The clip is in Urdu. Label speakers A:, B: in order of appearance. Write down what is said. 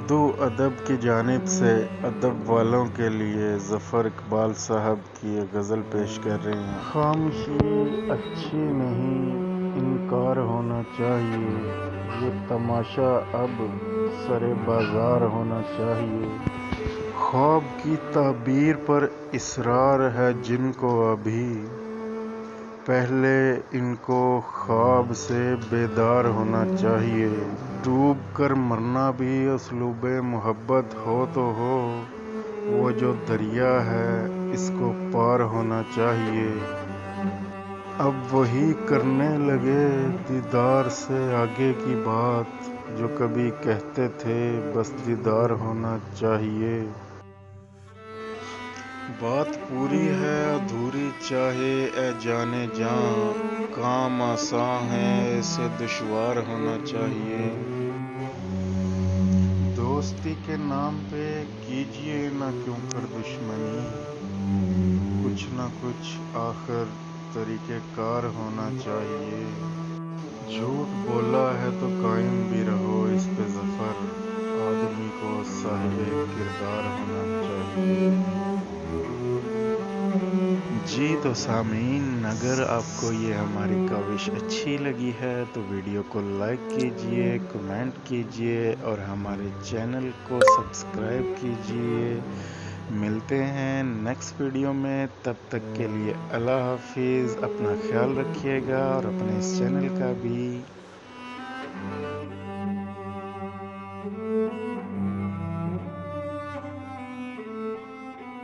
A: اردو ادب کی جانب سے ادب والوں کے لیے ظفر اقبال صاحب کی ایک غزل پیش کر رہے ہیں۔ خاموشی اچھی نہیں، انکار ہونا چاہیے، یہ تماشا اب سر بازار ہونا چاہیے۔ خواب کی تعبیر پر اصرار ہے جن کو ابھی، پہلے ان کو خواب سے بیدار ہونا چاہیے۔ ڈوب کر مرنا بھی اسلوب محبت ہو تو ہو، وہ جو دریا ہے اس کو پار ہونا چاہیے۔ اب وہی کرنے لگے دیدار سے آگے کی بات، جو کبھی کہتے تھے بس دیدار ہونا چاہیے۔ بات پوری ہے ادھوری چاہے اے جانے جاں، کام آساں ہے اسے دشوار ہونا چاہیے۔ دوستی کے نام پہ کیجیے نہ کیوں کر دشمنی، کچھ نہ کچھ آخر طریقہ کار ہونا چاہیے۔ جھوٹ بولا ہے تو قائم بھی رہو اس پہ ظفر، آدمی کو صاحب کردار ہونا چاہیے۔ جی تو سامعین، اگر آپ کو یہ ہماری کاوش اچھی لگی ہے تو ویڈیو کو لائک کیجئے، کمنٹ کیجئے اور ہمارے چینل کو سبسکرائب کیجئے۔ ملتے ہیں نیکسٹ ویڈیو میں، تب تک کے لیے اللہ حافظ۔ اپنا خیال رکھیے گا اور اپنے اس چینل کا بھی